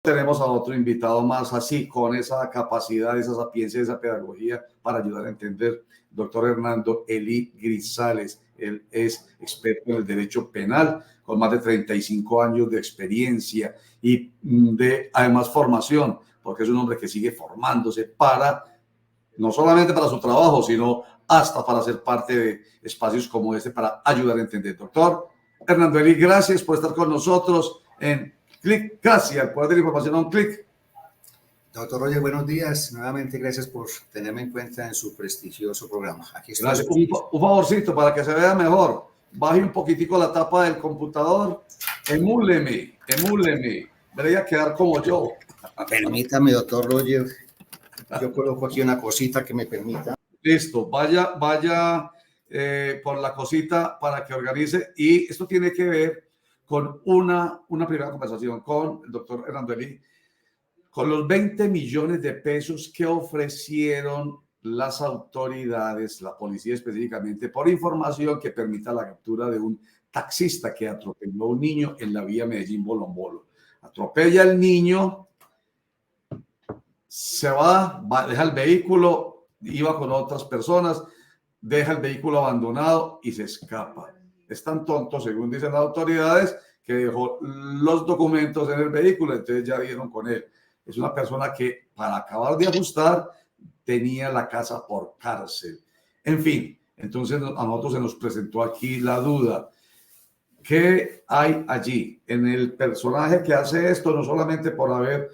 tenemos a otro invitado más así, con esa capacidad, esa sapiencia, esa pedagogía para ayudar a entender. Doctor Hernando Eli Grisales, él es experto en el derecho penal, con más de 35 años de experiencia y de además formación, porque es un hombre que sigue formándose para, no solamente para su trabajo, sino hasta para ser parte de espacios como este para ayudar a entender. Doctor Hernando Eli, gracias por estar con nosotros en Clic Casi, al poder de la información a un clic. Doctor Roger, buenos días. Nuevamente, gracias por tenerme en cuenta en su prestigioso programa. Aquí estoy. Gracias. Un favorcito para que se vea mejor. Baje un poquitico la tapa del computador. Emúleme. Debería quedar como yo. Permítame, doctor Roger. Yo coloco aquí una cosita que me permita. Listo. Vaya por la cosita para que organice. Y esto tiene que ver con una primera conversación con el doctor Hernando Eli, con los 20 millones de pesos que ofrecieron las autoridades, la policía específicamente, por información que permita la captura de un taxista que atropelló a un niño en la vía Medellín-Bolombolo. Atropella al niño, se va, deja el vehículo, iba con otras personas, deja el vehículo abandonado y se escapa. Es tan tonto, según dicen las autoridades, que dejó los documentos en el vehículo, entonces ya dieron con él. Es una persona que, para acabar de ajustar, tenía la casa por cárcel. En fin, entonces a nosotros se nos presentó aquí la duda. ¿Qué hay allí en el personaje que hace esto, no solamente por haber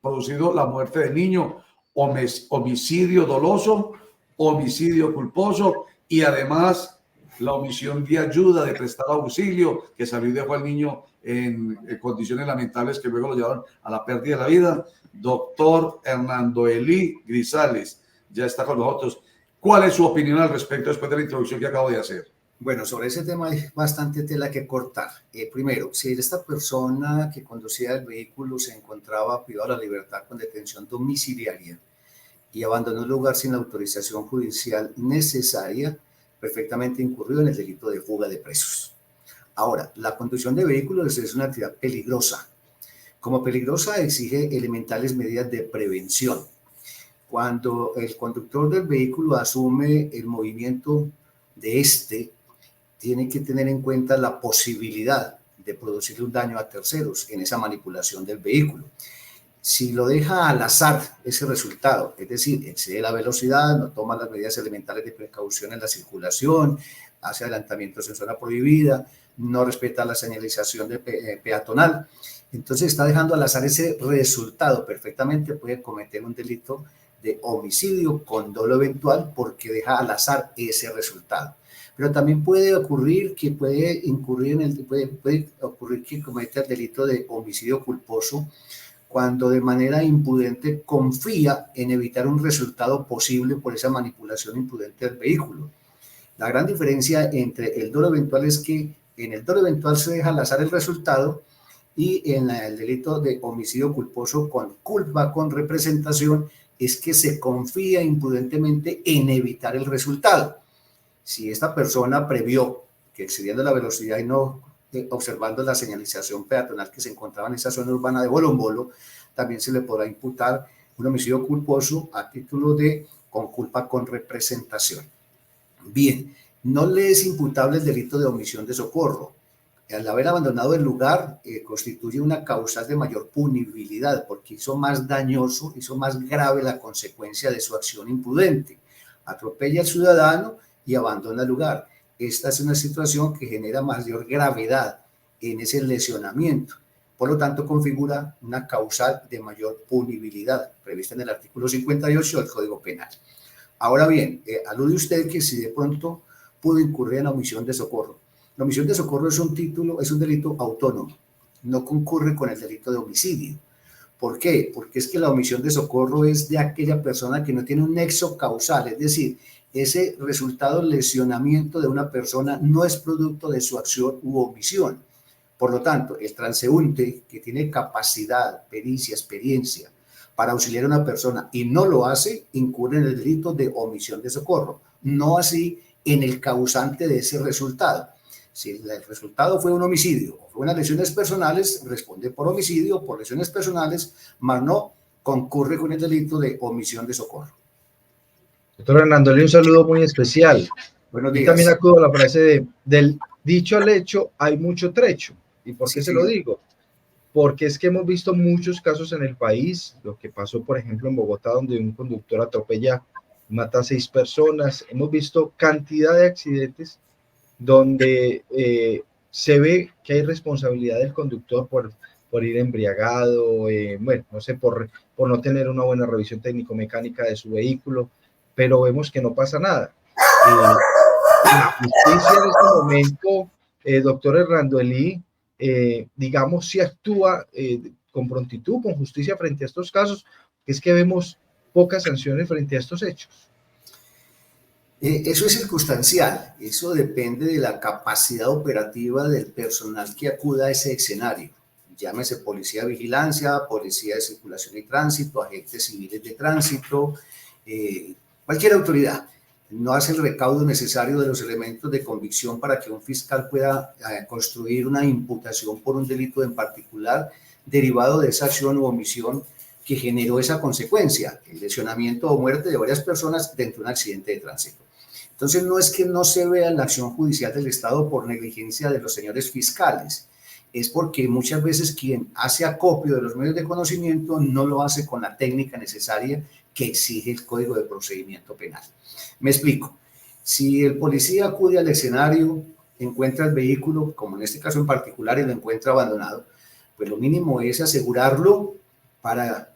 producido la muerte del niño, homicidio doloso, homicidio culposo y además la omisión de ayuda, de prestar auxilio, que salió y dejó al niño en condiciones lamentables que luego lo llevaron a la pérdida de la vida? Doctor Hernando Eli Grisales ya está con nosotros. ¿Cuál es su opinión al respecto después de la introducción que acabo de hacer? Bueno, sobre ese tema hay bastante tela que cortar. Primero, si esta persona que conducía el vehículo se encontraba privado de la libertad con detención domiciliaria y abandonó el lugar sin la autorización judicial necesaria, perfectamente incurrido en el delito de fuga de presos. Ahora, la conducción de vehículos es una actividad peligrosa. Como peligrosa exige elementales medidas de prevención. Cuando el conductor del vehículo asume el movimiento de tiene que tener en cuenta la posibilidad de producirle un daño a terceros en esa manipulación del vehículo. Si lo deja al azar ese resultado, es decir, excede la velocidad, no toma las medidas elementales de precaución en la circulación, hace adelantamientos en zona prohibida, no respeta la señalización de peatonal, entonces está dejando al azar ese resultado, perfectamente puede cometer un delito de homicidio con dolo eventual porque deja al azar ese resultado. Pero también puede ocurrir que puede ocurrir que cometa el delito de homicidio culposo cuando de manera imprudente confía en evitar un resultado posible por esa manipulación imprudente del vehículo. La gran diferencia entre el dolo eventual es que en el dolo eventual se deja al azar el resultado y en el delito de homicidio culposo con culpa con representación es que se confía imprudentemente en evitar el resultado. Si esta persona previó que excediendo la velocidad y no observando la señalización peatonal que se encontraba en esa zona urbana de Bolombolo, también se le podrá imputar un homicidio culposo a título de con culpa con representación. Bien, no le es imputable el delito de omisión de socorro. Al haber abandonado el lugar, constituye una causal de mayor punibilidad porque hizo más dañoso, hizo más grave la consecuencia de su acción imprudente. Atropella al ciudadano y abandona el lugar. Esta es una situación que genera mayor gravedad en ese lesionamiento. Por lo tanto, configura una causal de mayor punibilidad prevista en el artículo 58 del Código Penal. Ahora bien, alude usted que si de pronto pudo incurrir en la omisión de socorro. La omisión de socorro es un delito autónomo, no concurre con el delito de homicidio. ¿Por qué? Porque es que la omisión de socorro es de aquella persona que no tiene un nexo causal, es decir, ese resultado lesionamiento de una persona no es producto de su acción u omisión. Por lo tanto, el transeúnte que tiene capacidad, pericia, experiencia para auxiliar a una persona y no lo hace, incurre en el delito de omisión de socorro, no así en el causante de ese resultado. Si el resultado fue un homicidio o fue unas lesiones personales, responde por homicidio, por lesiones personales, más no concurre con el delito de omisión de socorro. Doctor Hernando, un saludo muy especial. Buenos Yo días. también acudo a la frase del dicho al hecho hay mucho trecho. ¿Y por qué se lo digo? Porque es que hemos visto muchos casos en el país, lo que pasó, por ejemplo, en Bogotá, donde un conductor atropella, mata a 6 personas. Hemos visto cantidad de accidentes donde se ve que hay responsabilidad del conductor por ir embriagado, bueno, no sé, por no tener una buena revisión técnico-mecánica de su vehículo, pero vemos que no pasa nada. La justicia en este momento, doctor Hernando Elí, digamos, si actúa con prontitud, con justicia frente a estos casos, que es que vemos pocas sanciones frente a estos hechos. Eso es circunstancial, eso depende de la capacidad operativa del personal que acuda a ese escenario. Llámese policía de vigilancia, policía de circulación y tránsito, agentes civiles de tránsito, cualquier autoridad. No hace el recaudo necesario de los elementos de convicción para que un fiscal pueda construir una imputación por un delito en particular derivado de esa acción u omisión que generó esa consecuencia, el lesionamiento o muerte de varias personas dentro de un accidente de tránsito. Entonces, no es que no se vea la acción judicial del Estado por negligencia de los señores fiscales, es porque muchas veces quien hace acopio de los medios de conocimiento no lo hace con la técnica necesaria que exige el Código de Procedimiento Penal. Me explico. Si el policía acude al escenario, encuentra el vehículo, como en este caso en particular, y lo encuentra abandonado, pues lo mínimo es asegurarlo para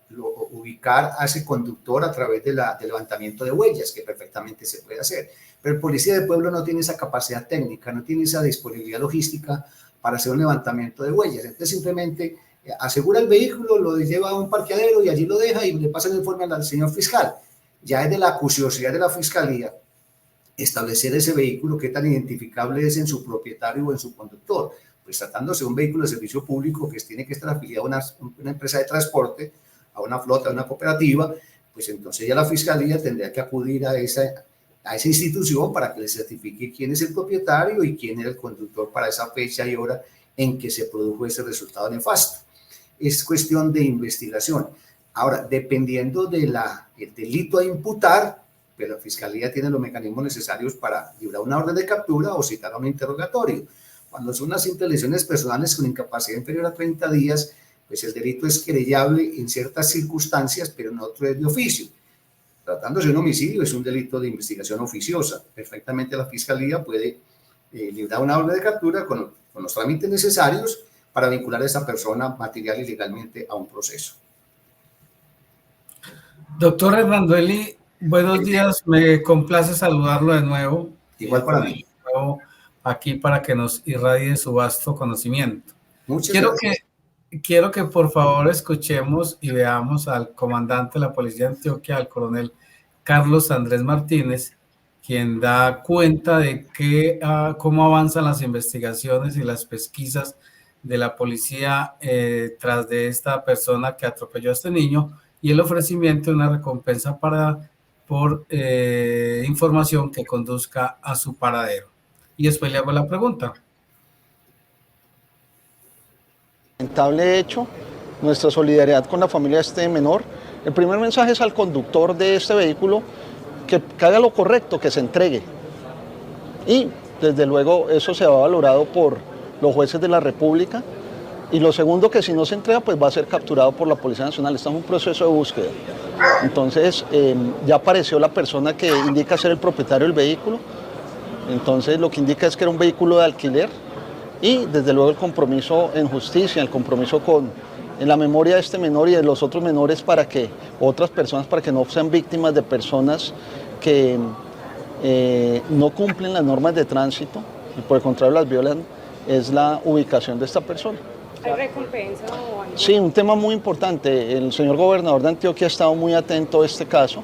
ubicar a ese conductor a través del levantamiento de huellas, que perfectamente se puede hacer. Pero el policía de pueblo no tiene esa capacidad técnica, no tiene esa disponibilidad logística para hacer un levantamiento de huellas. Entonces simplemente asegura el vehículo, lo lleva a un parqueadero y allí lo deja y le pasa el informe al señor fiscal. Ya es de la acuciosidad de la fiscalía establecer ese vehículo, qué tan identificable es en su propietario o en su conductor. Pues tratándose de un vehículo de servicio público que tiene que estar afiliado a una empresa de transporte, a una flota, a una cooperativa, pues entonces ya la fiscalía tendría que acudir a esa institución para que le certifique quién es el propietario y quién era el conductor para esa fecha y hora en que se produjo ese resultado nefasto. Es cuestión de investigación. Ahora, dependiendo del delito a imputar, pues la fiscalía tiene los mecanismos necesarios para librar una orden de captura o citar a un interrogatorio. Cuando son unas simples lesiones personales con incapacidad inferior a 30 días, pues el delito es querellable en ciertas circunstancias, pero en otro es de oficio. Tratándose de un homicidio, es un delito de investigación oficiosa. Perfectamente la fiscalía puede librar una orden de captura con los trámites necesarios para vincular a esa persona material y legalmente a un proceso. Doctor Hernando Elí, buenos días, me complace saludarlo de nuevo. Igual para mí. Aquí para que nos irradie su vasto conocimiento. Muchas gracias. Quiero que por favor escuchemos y veamos al comandante de la Policía de Antioquia, al coronel Carlos Andrés Martínez, quien da cuenta de cómo avanzan las investigaciones y las pesquisas de la policía tras de esta persona que atropelló a este niño y el ofrecimiento de una recompensa por información que conduzca a su paradero. Y después le hago la pregunta. Lamentable hecho, nuestra solidaridad con la familia de este menor. El primer mensaje es al conductor de este vehículo que haga lo correcto, que se entregue. Y desde luego eso se va valorado por los jueces de la República. Y lo segundo, que si no se entrega, pues va a ser capturado por la Policía Nacional. Estamos en un proceso de búsqueda. Entonces ya apareció la persona que indica ser el propietario del vehículo. Entonces lo que indica es que era un vehículo de alquiler. Y desde luego el compromiso en justicia, el compromiso en la memoria de este menor y de los otros menores para que otras personas, para que no sean víctimas de personas que no cumplen las normas de tránsito y por el contrario las violan, es la ubicación de esta persona. ¿Hay recompensa o algo? Sí, un tema muy importante. El señor gobernador de Antioquia ha estado muy atento a este caso.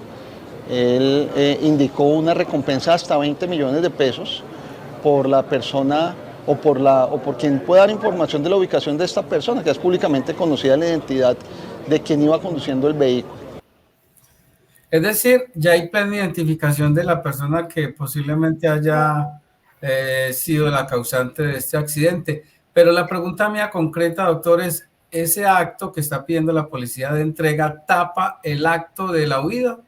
Él indicó una recompensa hasta 20 millones de pesos por la persona o por quien pueda dar información de la ubicación de esta persona, que es públicamente conocida la identidad de quien iba conduciendo el vehículo. Es decir, ya hay plena identificación de la persona que posiblemente haya sido la causante de este accidente. Pero la pregunta mía concreta, doctor, es, ¿ese acto que está pidiendo la policía de entrega tapa el acto de la huida?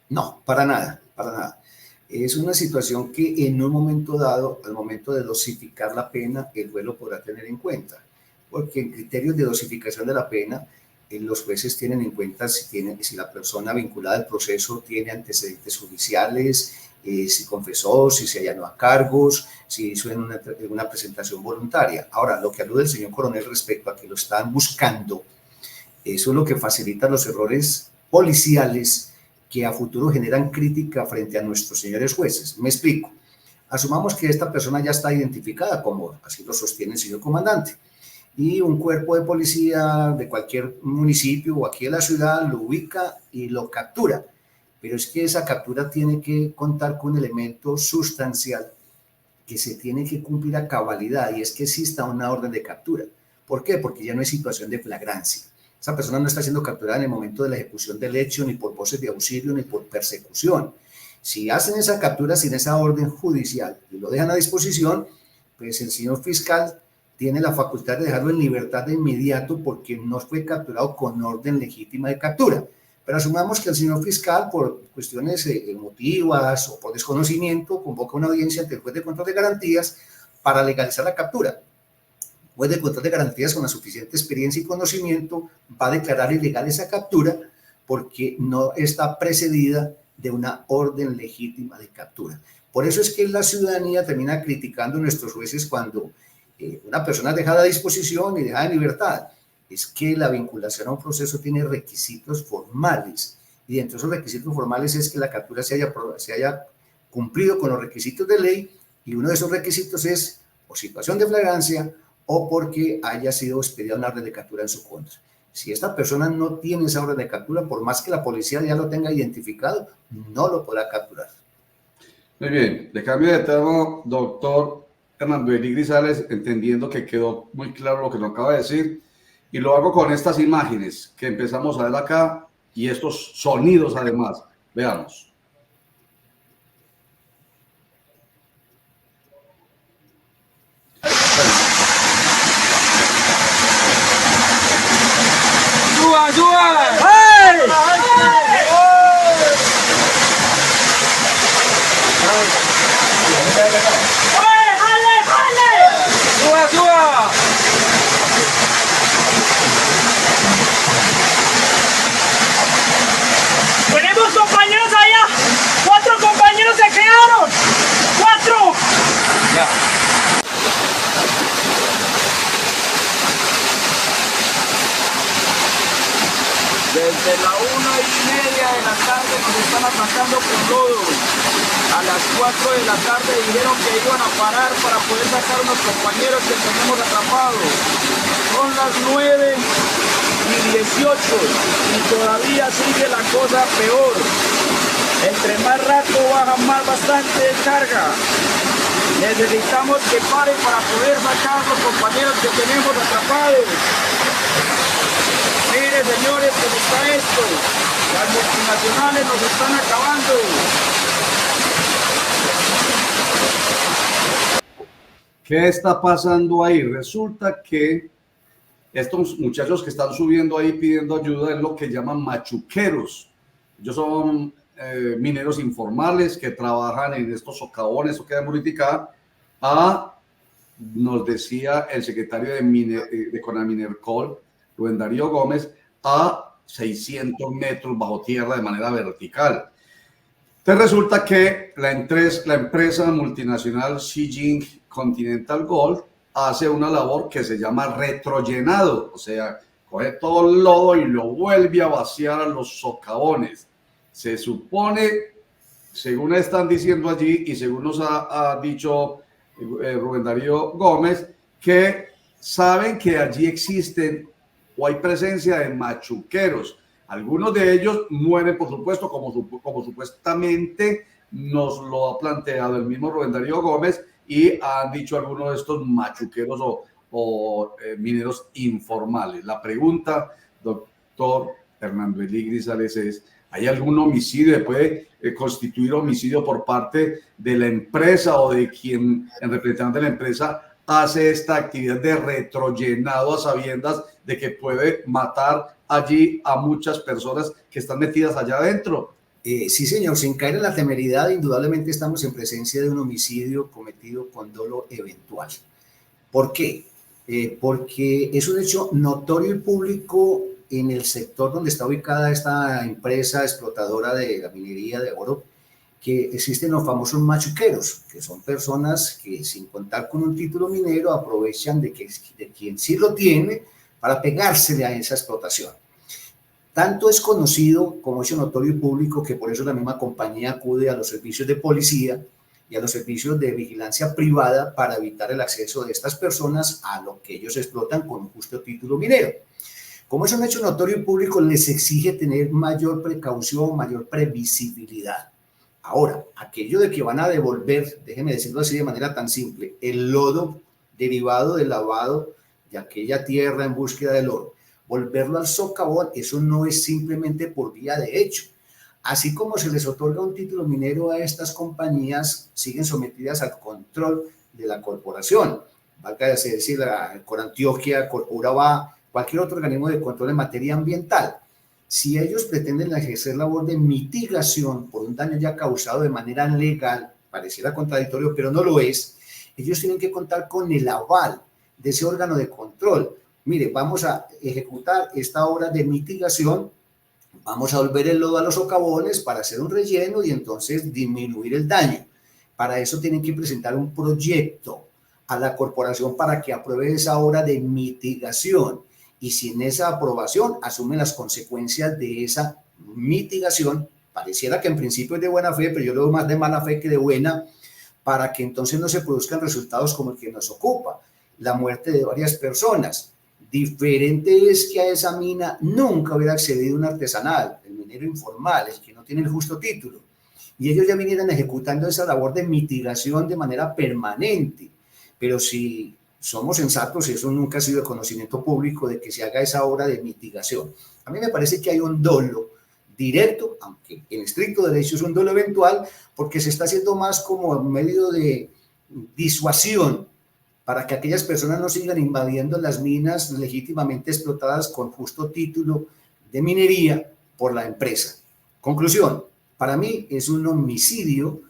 No, para nada, para nada. Es una situación que en un momento dado, al momento de dosificar la pena, el juez lo podrá tener en cuenta, porque en criterios de dosificación de la pena, los jueces tienen en cuenta si la persona vinculada al proceso tiene antecedentes judiciales, si confesó, si se allanó a cargos, si hizo en una presentación voluntaria. Ahora, lo que alude el señor coronel respecto a que lo están buscando, eso es lo que facilita los errores policiales que a futuro generan crítica frente a nuestros señores jueces. Me explico. Asumamos que esta persona ya está identificada, como así lo sostiene el señor comandante, y un cuerpo de policía de cualquier municipio o aquí en la ciudad lo ubica y lo captura. Pero es que esa captura tiene que contar con un elemento sustancial que se tiene que cumplir a cabalidad, y es que exista una orden de captura. ¿Por qué? Porque ya no hay situación de flagrancia. Esa persona no está siendo capturada en el momento de la ejecución del hecho, ni por voces de auxilio, ni por persecución. Si hacen esa captura sin esa orden judicial y lo dejan a disposición, pues el señor fiscal tiene la facultad de dejarlo en libertad de inmediato porque no fue capturado con orden legítima de captura. Pero asumamos que el señor fiscal, por cuestiones emotivas o por desconocimiento, convoca una audiencia ante el juez de control de garantías para legalizar la captura. El juez de control de garantías, con la suficiente experiencia y conocimiento, va a declarar ilegal esa captura porque no está precedida de una orden legítima de captura. Por eso es que la ciudadanía termina criticando a nuestros jueces cuando una persona es dejada a disposición y dejada en libertad. Es que la vinculación a un proceso tiene requisitos formales, y dentro de esos requisitos formales es que la captura se haya cumplido con los requisitos de ley, y uno de esos requisitos es o situación de flagrancia o porque haya sido expedida una orden de captura en su contra. Si esta persona no tiene esa orden de captura, por más que la policía ya lo tenga identificado, no lo podrá capturar. Muy bien, de cambio de tema, doctor Hernando Eli Grisales, entendiendo que quedó muy claro lo que nos acaba de decir, y lo hago con estas imágenes que empezamos a ver acá y estos sonidos además. Veamos. ¡Suba, suba! ¡Hey! ¡Suba, suba! Tenemos compañeros allá. 4 compañeros se quedaron. 4. Ya. Desde la 1:30 de la tarde nos están atacando con lodo. A las 4 de la tarde dijeron que iban a parar para poder sacar unos compañeros que tenemos atrapados. Son las 9:18 y todavía sigue la cosa peor. Entre más rato baja más bastante carga. Necesitamos que paren para poder sacar los compañeros que tenemos atrapados. Mire, señores, cómo está esto. Las multinacionales nos están acabando. ¿Qué está pasando ahí? Resulta que estos muchachos que están subiendo ahí pidiendo ayuda es lo que llaman machuqueros. Ellos son mineros informales que trabajan en estos socavones o que de Muriticá. Nos decía el secretario de Conaminercol, Rubén Darío Gómez, a 600 metros bajo tierra de manera vertical. Entonces resulta que la empresa multinacional Zijin Continental Gold hace una labor que se llama retrollenado, o sea, coge todo el lodo y lo vuelve a vaciar a los socavones. Se supone, según están diciendo allí y según nos ha dicho Rubén Darío Gómez, que saben que allí existen o hay presencia de machuqueros. Algunos de ellos mueren, por supuesto, como supuestamente nos lo ha planteado el mismo Rubén Darío Gómez, y han dicho algunos de estos machuqueros o mineros informales. La pregunta, doctor Hernando Eli Grisales, es ¿Hay algún homicidio? ¿Puede constituir homicidio por parte de la empresa o de quien, en representante de la empresa, hace esta actividad de retrollenado a sabiendas de que puede matar allí a muchas personas que están metidas allá adentro? Sí, señor, sin caer en la temeridad, indudablemente estamos en presencia de un homicidio cometido con dolo eventual. ¿Por qué? Porque es un hecho notorio y público en el sector donde está ubicada esta empresa explotadora de la minería de oro, que existen los famosos machuqueros, que son personas que sin contar con un título minero aprovechan de quien sí lo tiene para pegársele a esa explotación. Tanto es conocido como hecho notorio y público que por eso la misma compañía acude a los servicios de policía y a los servicios de vigilancia privada para evitar el acceso de estas personas a lo que ellos explotan con un justo título minero. Como es un hecho notorio y público, les exige tener mayor precaución, mayor previsibilidad. Ahora, aquello de que van a devolver, déjenme decirlo así de manera tan simple, el lodo derivado del lavado de aquella tierra en búsqueda del oro, volverlo al socavón, eso no es simplemente por vía de hecho. Así como se les otorga un título minero a estas compañías, siguen sometidas al control de la corporación. Valga decir, la Corantioquia, Corpuraba, cualquier otro organismo de control en materia ambiental. Si ellos pretenden ejercer labor de mitigación por un daño ya causado de manera legal, pareciera contradictorio, pero no lo es, ellos tienen que contar con el aval de ese órgano de control. Mire, vamos a ejecutar esta obra de mitigación, vamos a volver el lodo a los socavones para hacer un relleno y entonces disminuir el daño. Para eso tienen que presentar un proyecto a la corporación para que apruebe esa obra de mitigación. Y sin esa aprobación asumen las consecuencias de esa mitigación. Pareciera que en principio es de buena fe, pero yo lo veo más de mala fe que de buena, para que entonces no se produzcan resultados como el que nos ocupa, la muerte de varias personas. Diferente es que a esa mina nunca hubiera accedido un artesanal, el minero informal, el que no tiene el justo título, y ellos ya vinieran ejecutando esa labor de mitigación de manera permanente. Pero si somos sensatos, y eso nunca ha sido de conocimiento público, de que se haga esa obra de mitigación. A mí me parece que hay un dolo directo, aunque en estricto derecho es un dolo eventual, porque se está haciendo más como un medio de disuasión para que aquellas personas no sigan invadiendo las minas legítimamente explotadas con justo título de minería por la empresa. Conclusión, para mí es un homicidio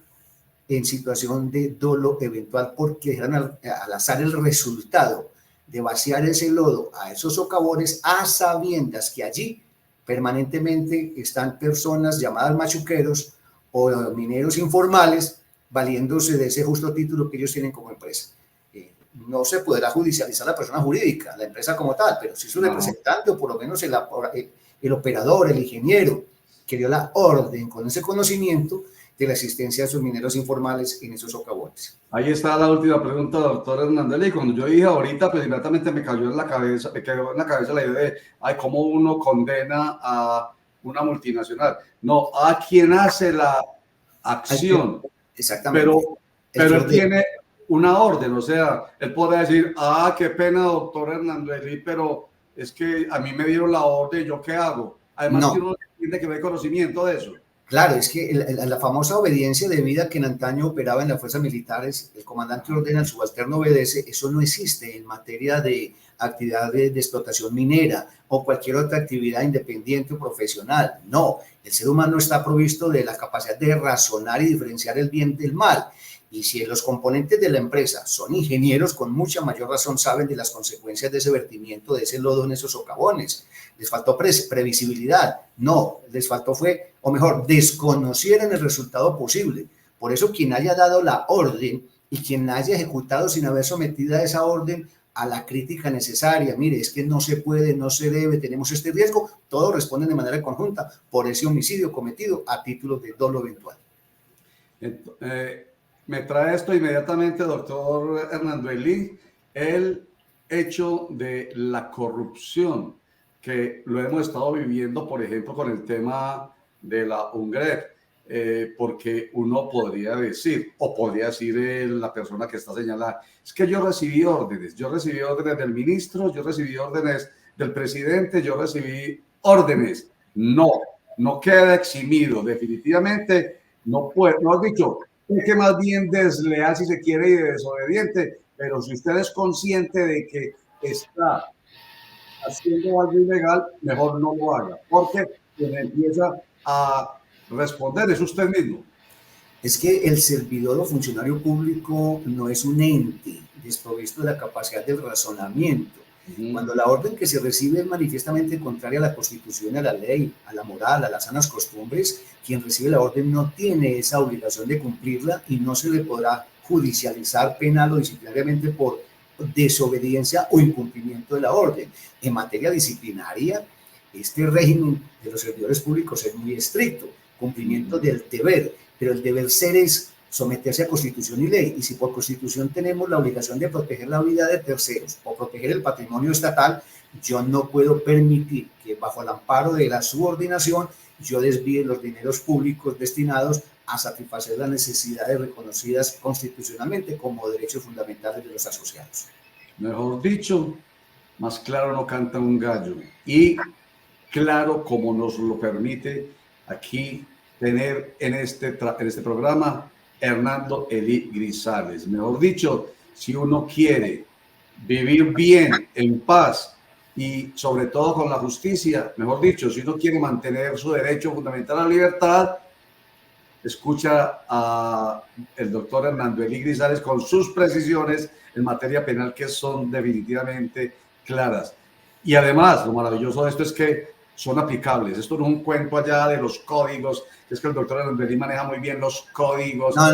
en situación de dolo eventual porque dejaron al azar el resultado de vaciar ese lodo a esos socavones a sabiendas que allí permanentemente están personas llamadas machuqueros o mineros informales valiéndose de ese justo título que ellos tienen como empresa. No se podrá judicializar la persona jurídica, la empresa como tal, pero si su representante o por lo menos el operador, el ingeniero que dio la orden con ese conocimiento de la existencia de esos mineros informales en esos socavones. Ahí está la última pregunta, doctor Hernández. Y cuando yo dije ahorita, pues inmediatamente me quedó en la cabeza la idea de, ay, cómo uno condena a una multinacional. No, a quien hace la acción. Exactamente. Pero él tiene una orden, o sea, él puede decir, qué pena, doctor Hernández, pero es que a mí me dieron la orden, ¿yo qué hago? Además, no. Que uno tiene que ver conocimiento de eso. Claro, es que la famosa obediencia debida que en antaño operaba en las fuerzas militares, el comandante ordena, el subalterno obedece, eso no existe en materia de actividad de explotación minera o cualquier otra actividad independiente o profesional. No, el ser humano está provisto de la capacidad de razonar y diferenciar el bien del mal. Y si los componentes de la empresa son ingenieros, con mucha mayor razón saben de las consecuencias de ese vertimiento, de ese lodo en esos socavones. Les faltó previsibilidad. No, les faltó desconocieron el resultado posible. Por eso quien haya dado la orden y quien la haya ejecutado sin haber sometido a esa orden a la crítica necesaria, mire, es que no se puede, no se debe, tenemos este riesgo, todos responden de manera conjunta por ese homicidio cometido a título de dolo eventual. Me trae esto inmediatamente, doctor Hernández, el hecho de la corrupción que lo hemos estado viviendo, por ejemplo, con el tema de la UNGREP, porque uno podría decir, o podría decir la persona que está señalada, es que yo recibí órdenes del ministro, yo recibí órdenes del presidente, yo recibí órdenes. No no queda eximido, definitivamente no puede, no has dicho, es que más bien desleal si se quiere y desobediente, pero si usted es consciente de que está haciendo algo ilegal, mejor no lo haga, porque quien empieza a responder es usted mismo. Es que el servidor o funcionario público no es un ente desprovisto de la capacidad del razonamiento. Cuando la orden que se recibe es manifiestamente contraria a la Constitución, a la ley, a la moral, a las sanas costumbres, quien recibe la orden no tiene esa obligación de cumplirla y no se le podrá judicializar penal o disciplinariamente por desobediencia o incumplimiento de la orden. En materia disciplinaria, este régimen de los servidores públicos es muy estricto, cumplimiento del deber, pero el deber ser es someterse a Constitución y ley, y si por Constitución tenemos la obligación de proteger la vida de terceros o proteger el patrimonio estatal, yo no puedo permitir que bajo el amparo de la subordinación yo desvíe los dineros públicos destinados a satisfacer las necesidades reconocidas constitucionalmente como derechos fundamentales de los asociados. Mejor dicho, más claro no canta un gallo, y claro como nos lo permite aquí tener en este programa Hernando Elí Grisales. Mejor dicho, si uno quiere vivir bien, en paz y sobre todo con la justicia, mejor dicho, si uno quiere mantener su derecho fundamental a la libertad, escucha a el doctor Hernando Elí Grisales con sus precisiones en materia penal que son definitivamente claras. Y además, lo maravilloso de esto es que son aplicables. Esto no es un cuento allá de los códigos, es que el doctor Hernando Elí maneja muy bien los códigos. No.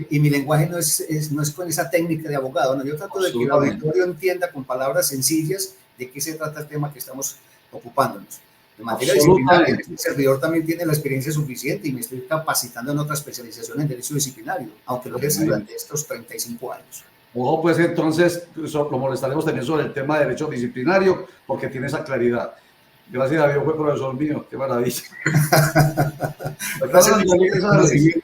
Y mi lenguaje no es con esa técnica de abogado, no. Yo trato de que el auditorio entienda con palabras sencillas de qué se trata el tema que estamos ocupándonos. En materia disciplinaria, el servidor también tiene la experiencia suficiente y me estoy capacitando en otra especialización en derecho disciplinario, aunque lo ejercí durante estos 35 años. Ojo, pues entonces lo molestaremos también sobre el tema de derecho disciplinario, porque tiene esa claridad. Gracias a Dios fue profesor mío, qué maravilla. Gracias,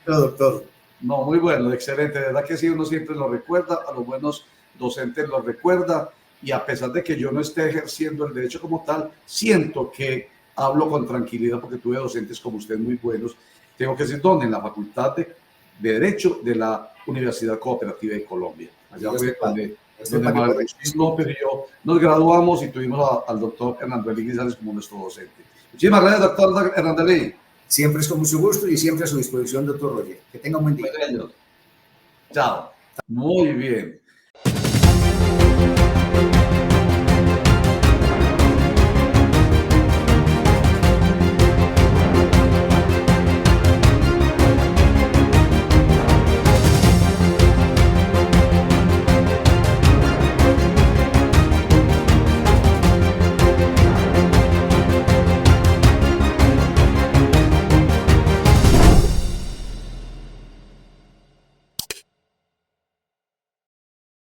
doctor. No, muy bueno, excelente, de verdad que sí, uno siempre lo recuerda, a los buenos docentes lo recuerda, y a pesar de que yo no esté ejerciendo el derecho como tal, siento que hablo con tranquilidad porque tuve docentes como usted muy buenos. Tengo que decir dónde, en la Facultad de Derecho de la Universidad Cooperativa de Colombia. Allá fue donde Luis López y yo nos graduamos y tuvimos al doctor Hernando Elí Grisales como nuestro docente. Muchísimas gracias, doctor Hernando Elí. Siempre es con mucho gusto y siempre a su disposición, doctor Roger. Que tenga un buen día. Chao. Muy bien.